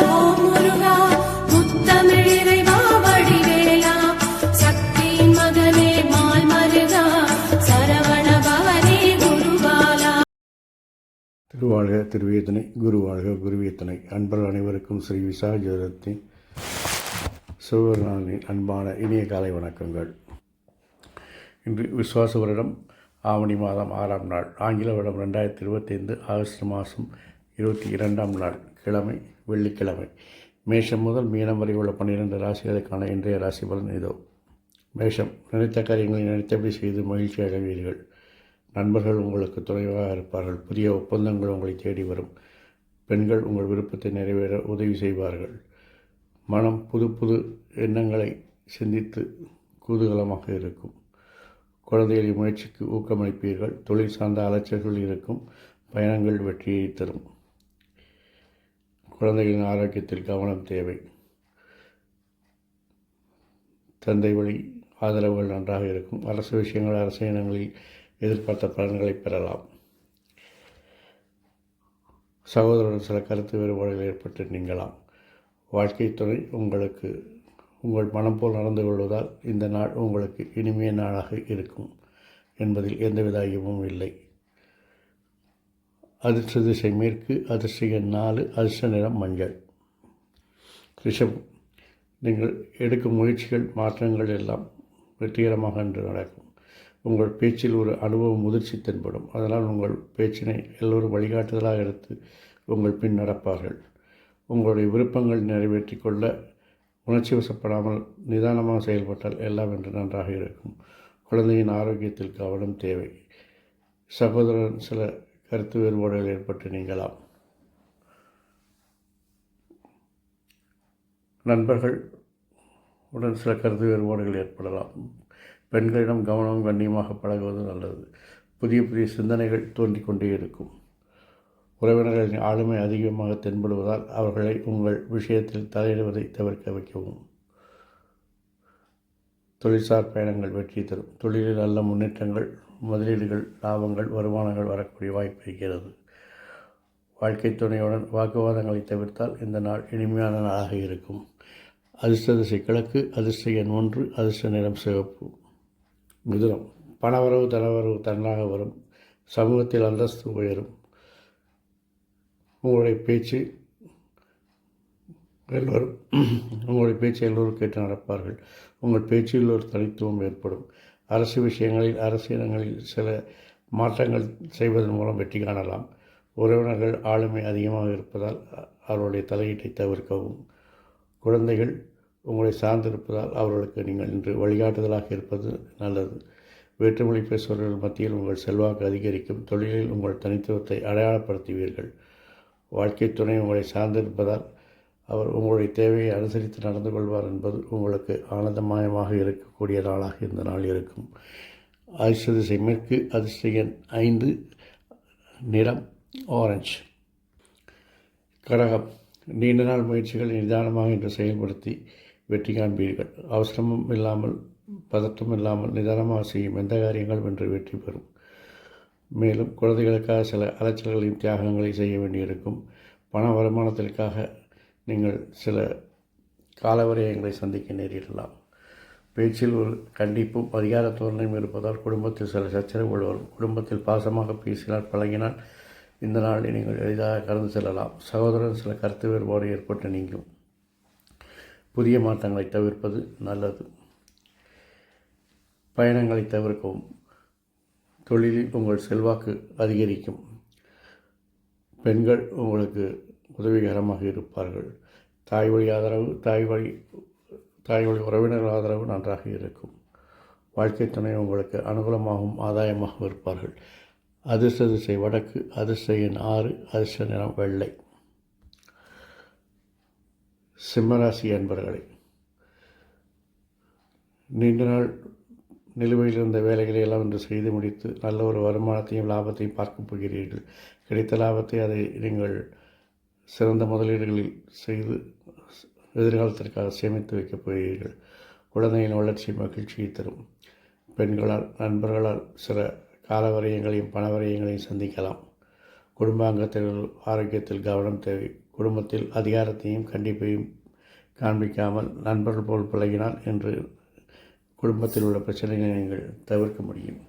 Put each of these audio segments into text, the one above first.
ஓம் முருகா முத்தமிழிறைவா வடிவேலா சக்தியின் மகனே மால் மருகா சரவண பவனே குருபாலா. திருவாழ்க திருவேத்தனை, குருவாழ்க குருவேத்தனை. அன்பர்கள் அனைவருக்கும் ஸ்ரீ விசாஜோதத்தின் சிவபெருமானின் அன்பான இனிய காலை வணக்கங்கள். இன்று விசுவாச வருடம் ஆவணி மாதம் 6ஆம் நாள், ஆங்கில வருடம் 2025 ஆகஸ்ட் மாதம் 22ஆம் நாள், கிழமை வெள்ளிக்கிழமை. மேஷம் முதல் மீனம் வரை உள்ள 12 ராசிகளுக்கான இன்றைய ராசி பலன் இதோ. மேஷம், நினைத்த காரியங்களை நினைத்தபடி செய்து மகிழ்ச்சி அடைவீர்கள். நண்பர்கள் உங்களுக்கு துணைவாக இருப்பார்கள். புதிய ஒப்பந்தங்கள் உங்களை தேடி வரும். பெண்கள் உங்கள் விருப்பத்தை நிறைவேற உதவி செய்வார்கள். மனம் புது புது எண்ணங்களை சிந்தித்து குதூகலமாக இருக்கும். குழந்தைகளின் முயற்சிக்கு ஊக்கமளிப்பீர்கள். தொழில் சார்ந்த அலைச்சல்கள் இருக்கும். பயணங்கள் வெற்றியை தரும். குழந்தைகளின் ஆரோக்கியத்தில் கவனம் தேவை. தந்தை வழி ஆதரவுகள் நன்றாக இருக்கும். அரசு விஷயங்கள், அரசு இனங்களில் எதிர்பார்த்த பலன்களை பெறலாம். சகோதரருடன் சில கருத்து வேறுபாடுகள் ஏற்பட்டு நீங்கலாம். வாழ்க்கை துணை உங்களுக்கு உங்கள் மனம் போல் நடந்து கொள்வதால் இந்த நாள் உங்களுக்கு இனிமைய நாளாக இருக்கும் என்பதில் எந்தவித ஐயமும் இல்லை. அதிர்ஷ்ட திசை மேற்கு, அதிர்ஷ்ட எண் 4, அதிர்ஷ்ட நிறம் மஞ்சள். ரிஷபம், நீங்கள் எடுக்கும் முயற்சிகள், மாற்றங்கள் எல்லாம் வெற்றிகரமாக என்று நடக்கும். உங்கள் பேச்சில் ஒரு அனுபவ முதிர்ச்சி தென்படும். அதனால் உங்கள் பேச்சினை எல்லோரும் வழிகாட்டுதலாக எடுத்து உங்கள் பின் நடப்பார்கள். உங்களுடைய விருப்பங்கள் நிறைவேற்றி கொள்ள உணர்ச்சி வசப்படாமல் நிதானமாக செயல்பட்டால் எல்லாம் என்று நன்றாக இருக்கும். குழந்தையின் ஆரோக்கியத்தில் கவனம் தேவை. சகோதரன் சில கருத்து வேறுபாடுகள் ஏற்பட்டு நீங்கலாம். நண்பர்கள் உடன் சில கருத்து வேறுபாடுகள் ஏற்படலாம். பெண்களிடம் கவனம் கண்ணியமாக பழகுவது நல்லது. புதிய புதிய சிந்தனைகள் தோன்றிக் கொண்டே இருக்கும். உறவினர்களின் ஆளுமை அதிகமாக தென்படுவதால் அவர்களை உங்கள் விஷயத்தில் தலையிடுவதை தவிர்க்க வைக்கவும். தொழில்சார் பயணங்கள் வெற்றி தரும். தொழிலில் நல்ல முன்னேற்றங்கள், முதலீடுகள், லாபங்கள், வருமானங்கள் வரக்கூடிய வாய்ப்பு இருக்கிறது. வாழ்க்கை துணையுடன் வாக்குவாதங்களை தவிர்த்தால் இந்த நாள் இனிமையான நாளாக இருக்கும். அதிர்ஷ்ட திசை கிழக்கு, அதிர்ஷ்ட எண் 1, அதிர்ஷ்ட நிறம் சிவப்பு. மிதுனம், பணவரவு தனவரவு தன்னாக வரும். சமூகத்தில் அந்தஸ்து உயரும். உங்களுடைய பேச்சு எல்லோரும் கேட்டு நடப்பார்கள். உங்கள் பேச்சில் ஒரு தனித்துவம் ஏற்படும். அரசு விஷயங்களில், அரசியலங்களில் சில மாற்றங்கள் செய்வதன் மூலம் வெற்றி காணலாம். உறவினர்கள் ஆளுமை அதிகமாக இருப்பதால் அவர்களுடைய தலையீட்டை தவிர்க்கவும். குழந்தைகள் உங்களை சார்ந்திருப்பதால் அவர்களுக்கு நீங்கள் இன்று வழிகாட்டுதலாக இருப்பது நல்லது. வேற்றுமொழி பேசுபவர்கள் மத்தியில் உங்கள் செல்வாக்கு அதிகரிக்கும். தொழிலில் உங்கள் தனித்துவத்தை அடையாளப்படுத்துவீர்கள். வாழ்க்கை துணை உங்களை சார்ந்திருப்பதால் அவர் உங்களுடைய தேவையை அனுசரித்து நடந்து கொள்வார் என்பது உங்களுக்கு ஆனந்தமயமாக இருக்கக்கூடிய நாளாக இந்த நாள் இருக்கும். அதிர்ஷ்ட திசை மேற்கு, அதிர்ஷ்ட எண் 5, நிறம் ஆரஞ்சு. கடகம், நீண்ட நாள் முயற்சிகள் நிதானமாக இன்று செயல்படுத்தி வெற்றி காண்பீர்கள். அவசரமும் இல்லாமல், பதட்டம் இல்லாமல் நிதானமாக செய்யும் எந்த காரியங்களும் இன்று வெற்றி பெறும். மேலும் குழந்தைகளுக்காக சில அலைச்சல்களையும் தியாகங்களை செய்ய வேண்டியிருக்கும். பண வருமானத்திற்காக நீங்கள் சில காலவரையங்களை சந்திக்க நேரிடலாம். பேச்சில் ஒரு கண்டிப்பும் அதிகார தோரணையும் இருப்பதால் குடும்பத்தில் சில சச்சரவுகள் வரும். குடும்பத்தில் பாசமாக பேசினால், பழகினால் இந்த நாளில் நீங்கள் எளிதாக கடந்து செல்லலாம். சகோதரன் சில கருத்து வேறுபாடு ஏற்பட்டு நீங்கும். புதிய மாற்றங்களை தவிர்ப்பது நல்லது. பயணங்களை தவிர்க்கவும். தொழிலில் உங்கள் செல்வாக்கு அதிகரிக்கும். பெண்கள் உங்களுக்கு உதவிகரமாக இருப்பார்கள். தாய் வழி ஆதரவு, தாய் வழி உறவினர்கள் ஆதரவு நன்றாக இருக்கும். வாழ்க்கை துணை உங்களுக்கு அனுகூலமாகவும் ஆதாயமாகவும் இருப்பார்கள். அதிர்ஷ்ட திசை வடக்கு, அதிர்ஷ்ட எண் 6, அதிர்ஷ்ட நிறம் வெள்ளை. சிம்மராசி அன்பர்களே, நீண்ட நாள் நிலுவையில் இருந்த வேலைகளை எல்லாம் இன்று செய்து முடித்து நல்ல ஒரு வருமானத்தையும் லாபத்தையும் பார்க்கப் போகிறீர்கள். கிடைத்த லாபத்தை அதை நீங்கள் சிறந்த முதலீடுகளில் செய்து எதிர்காலத்திற்காக சேமித்து வைக்கப் போகிறீர்கள். குழந்தையின் வளர்ச்சி மகிழ்ச்சியை தரும். பெண்களால், நண்பர்களால் சில காலவரையங்களையும் பணவரையங்களையும் சந்திக்கலாம். குடும்ப அங்கத்தினர் ஆரோக்கியத்தில் கவனம் தேவை. குடும்பத்தில் அதிகாரத்தையும் கண்டிப்பையும் காண்பிக்காமல் நண்பர்கள் போல் பழகினால் என்று குடும்பத்தில் உள்ள பிரச்சனைகளை நீங்கள் தவிர்க்க முடியும்.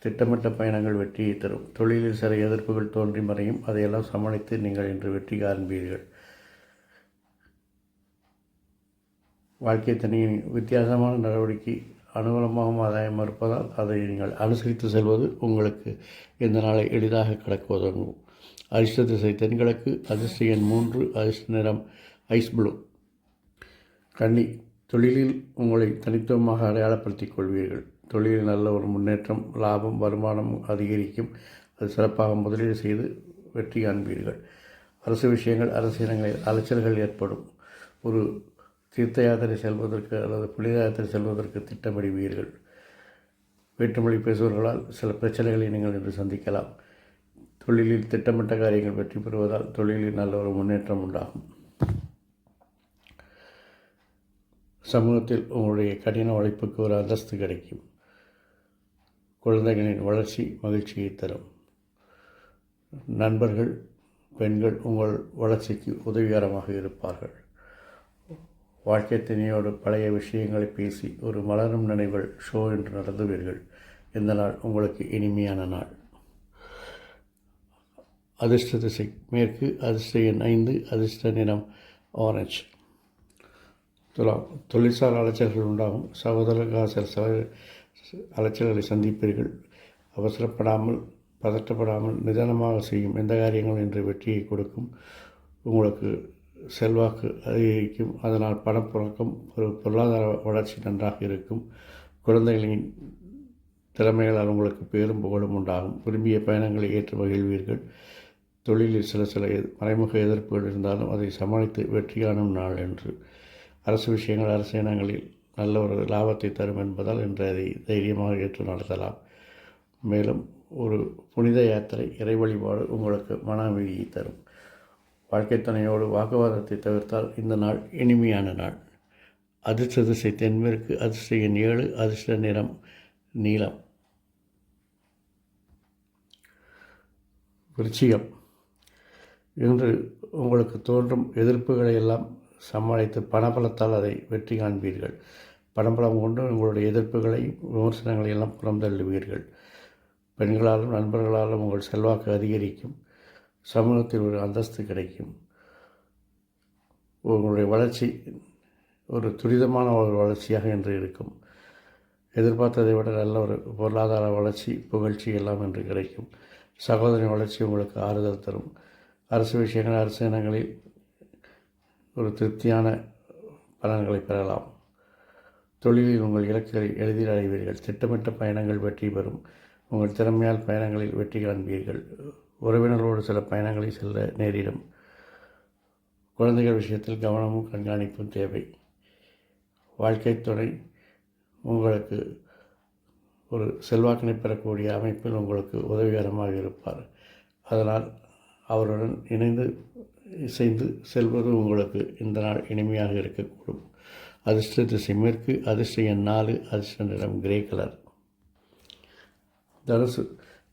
திட்டமிட்ட பயணங்கள் வெற்றியை தரும். தொழிலில் சில எதிர்ப்புகள் தோன்றி மறையும். அதையெல்லாம் சமாளித்து நீங்கள் இன்று வெற்றி காண்பீர்கள். வாழ்க்கை தனியின் வித்தியாசமான நடவடிக்கை அனுகூலமாகவும் ஆதாயம் இருப்பதால் அதை நீங்கள் அனுசரித்து செல்வது உங்களுக்கு இந்த நாளை எளிதாக கடக்க உதவும். அதிர்ஷ்ட திசை தென்கிழக்கு. அதிர்ஷ்ட எண் 3. அதிர்ஷ்ட நிறம் ஐஸ் ப்ளூ. கன்னி, தொழிலில் உங்களை தனித்துவமாக அடையாளப்படுத்திக் கொள்வீர்கள். தொழிலில் நல்ல ஒரு முன்னேற்றம், லாபம், வருமானம் அதிகரிக்கும். அது சிறப்பாக முதலீடு செய்து வெற்றி காண்பீர்கள். அரசு விஷயங்கள், அரசியல்களில் அலைச்சல்கள் ஏற்படும். ஒரு தீர்த்த யாத்திரை செல்வதற்கு அல்லது புனித யாத்திரை செல்வதற்கு திட்டமிடுவீர்கள். வேற்றுமொழி பேசுபவர்களால் சில பிரச்சனைகளை நீங்கள் இன்று சந்திக்கலாம். தொழிலில் திட்டமிட்ட காரியங்கள் வெற்றி பெறுவதால் தொழிலில் நல்ல ஒரு முன்னேற்றம் உண்டாகும். சமூகத்தில் உங்களுடைய கடின உழைப்புக்கு ஒரு அந்தஸ்து கிடைக்கும். குழந்தைகளின் வளர்ச்சி மகிழ்ச்சியை தரும். நண்பர்கள், பெண்கள் உங்கள் வளர்ச்சிக்கு உதவிகரமாக இருப்பார்கள். வாழ்க்கை துணையோடு பழைய விஷயங்களை பேசி ஒரு மலரும் நினைவுகள் ஷோ என்று நடந்துவீர்கள். இந்த நாள் உங்களுக்கு இனிமையான நாள். அதிர்ஷ்ட திசை மேற்கு. அதிர்ஷ்ட எண் 5. அதிர்ஷ்ட நிறம் ஆரஞ்சு. துலாம், தொழிற்சார் அலைச்சல்கள் உண்டாகும். சகோதரர்கள் சில அலைச்சல்களை சந்திப்பீர்கள். அவசரப்படாமல், பதட்டப்படாமல் நிதானமாக செய்யும் எந்த காரியங்களும் இன்று வெற்றியை கொடுக்கும். உங்களுக்கு செல்வாக்கு அதிகரிக்கும். அதனால் பணப்புழக்கம், பொருளாதார வளர்ச்சி நன்றாக இருக்கும். குழந்தைகளின் திறமைகளால் உங்களுக்கு பேரும் புகழும் உண்டாகும். விரும்பிய பயணங்களை ஏற்று மகிழ்வீர்கள். தொழிலில் சில மறைமுக எதிர்ப்புகள் இருந்தாலும் அதை சமாளித்து வெற்றி காணும் நாள் என்று. அரசு விஷயங்கள், அரசியலங்களில் நல்ல ஒரு லாபத்தை தரும் என்பதால் இன்று அதை தைரியமாக ஏற்று நடத்தலாம். மேலும் ஒரு புனித யாத்திரை, இறை வழிபாடு உங்களுக்கு மன அமைதியை தரும். வாழ்க்கை துணையோடு வாக்குவாதத்தை தவிர்த்தால் இந்த நாள் இனிமையான நாள். அதிர்ஷ்ட திசை தென்மேற்கு. அதிர்ஷ்ட எண் 7. அதிர்ஷ்ட நிறம் நீலம். விருச்சிகம், இன்று உங்களுக்கு தோன்றும் எதிர்ப்புகளை எல்லாம் சமாளித்து பணபலத்தால் அதை வெற்றி காண்பீர்கள். பணபலம் கொண்டு உங்களுடைய எதிர்ப்புகளை, விமர்சனங்களை எல்லாம் புறந்தள்ளுவீர்கள். பெண்களாலும் நண்பர்களாலும் உங்கள் செல்வாக்கு அதிகரிக்கும். சமூகத்தில் ஒரு அந்தஸ்து கிடைக்கும். உங்களுடைய வளர்ச்சி ஒரு துரிதமான ஒரு வளர்ச்சியாக இன்று இருக்கும். எதிர்பார்த்ததை விட நல்ல ஒரு பொருளாதார வளர்ச்சி, புகழ்ச்சி எல்லாம் இன்று கிடைக்கும். சகோதரி வளர்ச்சி உங்களுக்கு ஆறுதல் தரும். அரசு விஷயங்கள், அரசு இனங்களில் ஒரு திருப்தியான பலன்களை பெறலாம். தொழிலில் உங்கள் இலக்குகளை எளிதில் அடைவீர்கள். திட்டமிட்ட பயணங்கள் வெற்றி பெறும். உங்கள் திறமையால் பயணங்களில் வெற்றி காண்பீர்கள். உறவினர்களோடு சில பயணங்களை செல்ல நேரிடும். குழந்தைகள் விஷயத்தில் கவனமும் கண்காணிப்பும் தேவை. வாழ்க்கை துணை உங்களுக்கு ஒரு செல்வாக்கினை பெறக்கூடிய அமைப்பில் உங்களுக்கு உதவிகரமாக இருப்பார். அதனால் அவருடன் இசைந்து செல்வது உங்களுக்கு இந்த நாள் இனிமையாக இருக்கக்கூடும். அதிர்ஷ்ட திசை மேற்கு. அதிர்ஷ்ட எண் 4. அதிர்ஷ்ட நிறம் கிரே கலர். தனுசு,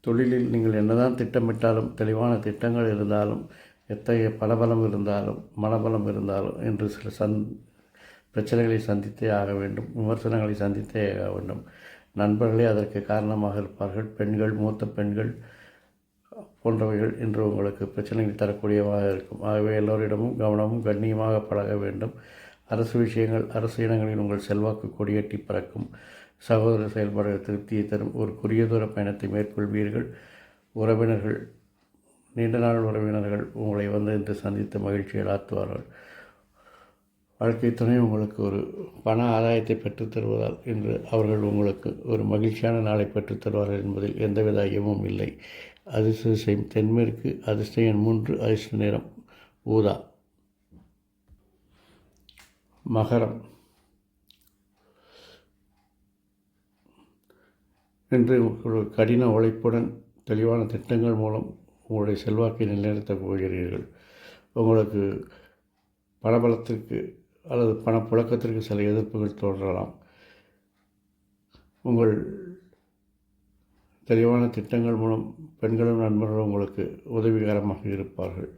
தொழிலில் நீங்கள் என்னதான் திட்டமிட்டாலும், தெளிவான திட்டங்கள் இருந்தாலும், எத்தகைய பணபலம் இருந்தாலும், மனபலம் இருந்தாலும் இன்று சில பிரச்சனைகளை சந்தித்தே ஆக வேண்டும். விமர்சனங்களை சந்தித்தே ஆக வேண்டும். நண்பர்களே அதற்கு காரணமாக இருப்பார்கள். பெண்கள், மூத்த பெண்கள் போன்றவைகள் இன்று உங்களுக்கு பிரச்சனைகள் தரக்கூடியதாக இருக்கும். ஆகவே எல்லோரிடமும் கவனமும் கண்ணியமாக பழக வேண்டும். அரசு விஷயங்கள், அரசு இடங்களில் உங்கள் செல்வாக்கு கொடியேற்றி பறக்கும். சகோதர செயல்பாடு திருப்தியை தரும். ஒரு குறுகிய தூர பயணத்தை மேற்கொள்வீர்கள். உறவினர்கள், நீண்ட நாள் உறவினர்கள் உங்களை வந்து இன்று சந்தித்து மகிழ்ச்சியை ஆற்றுவார்கள். வாழ்க்கை துணை உங்களுக்கு ஒரு பண ஆதாயத்தை பெற்றுத்தருவதால் இன்று அவர்கள் உங்களுக்கு ஒரு மகிழ்ச்சியான நாளை பெற்றுத்தருவார்கள் என்பதில் எந்தவித ஐயமும் இல்லை. அதிர்ஷ்ட திசை தென்மேற்கு. அதிர்ஷ்ட எண் 3. அதிர்ஷ்ட நிறம் ஊதா. மகரம், இன்று ஒரு கடின உழைப்புடன் தெளிவான திட்டங்கள் மூலம் உங்களுடைய செல்வாக்கை நிலைநிறுத்தப் போகிறீர்கள். உங்களுக்கு பணபலத்திற்கு அல்லது பணப்புழக்கத்திற்கு சில எதிர்ப்புகள் தோன்றலாம். உங்கள் தெளிவான திட்டங்கள் மூலம் பெண்களும் நண்பர்களும் உங்களுக்கு உதவிகரமாக இருப்பார்கள்.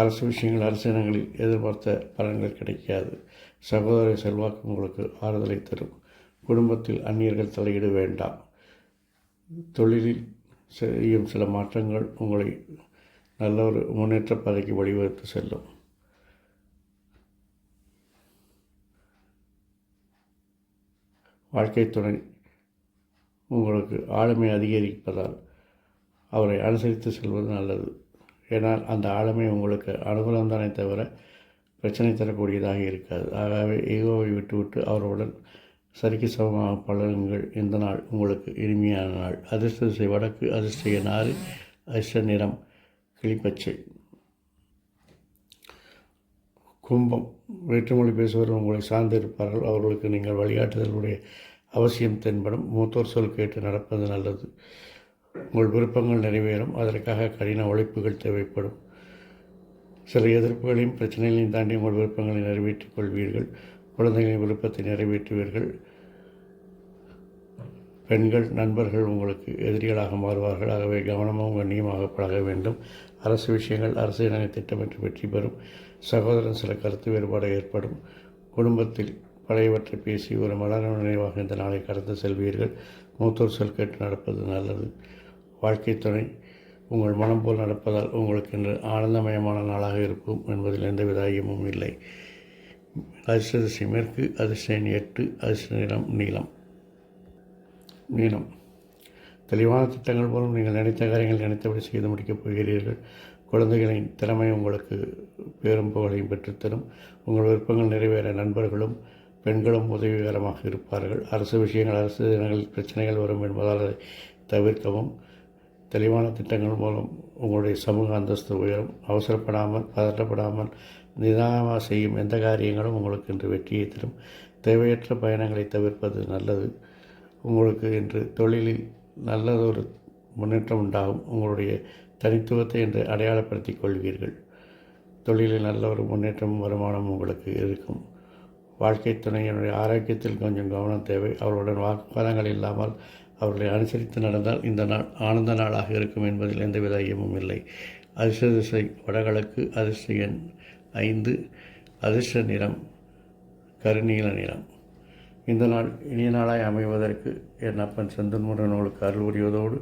அரசு விஷயங்கள் அரசினங்களில் எதிர்பார்த்த பலன்கள் கிடைக்காது. சகோதர செல்வாக்கு உங்களுக்கு ஆறுதலை தரும். குடும்பத்தில் அந்நியர்கள் தலையீடு வேண்டாம். தொழிலில் செய்யும் சில மாற்றங்கள் உங்களை நல்ல ஒரு முன்னேற்ற பாதைக்கு வழிவகுத்து செல்லும். வாழ்க்கை துணை உங்களுக்கு ஆளுமை அதிகரிப்பதால் அவரை அனுசரித்து செல்வது நல்லது. ஏனால் அந்த ஆளுமை உங்களுக்கு அனுகூலம்தானே தவிர பிரச்சனை தரக்கூடியதாக இருக்காது. ஆகவே ஈகோவை விட்டுவிட்டு அவருடன் சரிக்கு சமமாக பழகுங்கள். இந்த நாள் உங்களுக்கு இனிமையான நாள். அதிர்ஷ்ட திசை வடக்கு, அதிர்ஷ்ட எண் 6, அதிர்ஷ்ட நிறம் கிளிப்பச்சை. கும்பம், வேற்றுமொழி பேசுபவர் உங்களை சார்ந்து இருப்பார்கள். அவர்களுக்கு நீங்கள் வழிகாட்டுதலுடைய அவசியம் தென்படும். மூத்தோர் சொல் கேட்டு நடப்பது நல்லது. உங்கள் விருப்பங்கள் நிறைவேறும். அதற்காக கடின உழைப்புகள் தேவைப்படும். சில எதிர்ப்புகளையும் பிரச்சனைகளையும் தாண்டி உங்கள் விருப்பங்களை நிறைவேற்றிக் கொள்வீர்கள். குழந்தைகளின் விருப்பத்தை நிறைவேற்றுவீர்கள். பெண்கள் நண்பர்கள் உங்களுக்கு எதிரிகளாக மாறுவார்கள். ஆகவே கவனமும் கண்ணியமாக பழக வேண்டும். அரசு விஷயங்கள் அரசியலை திட்டமிட்டு வெற்றி பெறும். சகோதரன் சில கருத்து வேறுபாடு ஏற்படும். குடும்பத்தில் பழையவற்றை பேசி ஒரு மலரான நினைவாக இந்த நாளை கடந்து செல்வீர்கள். மூத்தோர் சொல் கேட்டு நடப்பது நல்லது. வாழ்க்கை துணை உங்கள் மனம் போல் நடப்பதால் உங்களுக்கு இன்று ஆனந்தமயமான நாளாக இருக்கும் என்பதில் எந்தவித ஐயமும் இல்லை. அதிர்ஷ்ட திசை மேற்கு, அதிர்ஷ்ட எண் 8, அதிர்ஷ்ட நிறம் நீலம். தெளிவான திட்டங்கள் மூலம் நீங்கள் நினைத்த காரியங்கள் நினைத்தபடி செய்து முடிக்கப் போகிறீர்கள். குழந்தைகளின் திறமை உங்களுக்கு பேரும் புகழையும் பெற்றுத்தரும். உங்கள் விருப்பங்கள் நிறைவேற நண்பர்களும் பெண்களும் உதவிகரமாக இருப்பார்கள். அரசு விஷயங்கள் அரசு தினங்களில் பிரச்சனைகள் வரும் என்பதால் அதை தவிர்க்கவும். தெளிவான திட்டங்கள் மூலம் உங்களுடைய சமூக அந்தஸ்து உயரும். அவசரப்படாமல் பதற்றப்படாமல் நிதானமாக செய்யும் எந்த காரியங்களும் உங்களுக்கு இன்று வெற்றியை தரும். தேவையற்ற பயணங்களை தவிர்ப்பது நல்லது. உங்களுக்கு இன்று தொழிலில் நல்லதொரு முன்னேற்றம் உண்டாகும். உங்களுடைய தனித்துவத்தை இன்று அடையாளப்படுத்திக் கொள்வீர்கள். தொழிலில் நல்ல ஒரு முன்னேற்றமும் வருமானமும் உங்களுக்கு இருக்கும். வாழ்க்கை துணையினுடைய ஆரோக்கியத்தில் கொஞ்சம் கவனம் தேவை. அவர்களுடன் வாக்குவாதங்கள் இல்லாமல் அவர்களை அனுசரித்து நடந்தால் இந்த நாள் ஆனந்த நாளாக இருக்கும் என்பதில் எந்தவித ஐயமும் இல்லை. அதிர்ஷ்ட திசை வடகிழக்கு, அதிர்ஷ்ட எண் 5, அதிர்ஷ்ட நிறம் கருநீல நிறம். இந்த நாள் இனிய நாளாய் அமைவதற்கு என் அப்பன் செந்தன்முருகன் உங்களுக்கு அருள் புரிவதோடு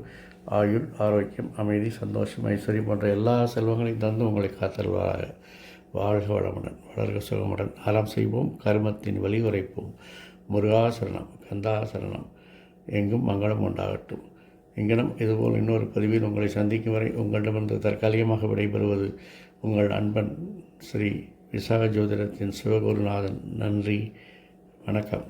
ஆயுள், ஆரோக்கியம், அமைதி, சந்தோஷம், ஐஸ்வர்யம் போன்ற எல்லா செல்வங்களையும் தந்து உங்களை காத்தல்வாராக. வாழ்க வளமுடன், வளர்க சுகமுடன். அறம் செய்வோம், கர்மத்தின் வழி உரைப்போம். முருகாசரணம், கந்தாசரணம். எங்கும் மங்களம் உண்டாகட்டும். இங்கனம் இதுபோல் இன்னொரு பதிவில் உங்களை சந்திக்கும் வரை உங்களிடமிருந்து தற்காலிகமாக விடைபெறுவது உங்கள் அன்பன் ஸ்ரீ விசாக ஜோதிடத்தின் சிவகுருநாதன். நன்றி, வணக்கம்.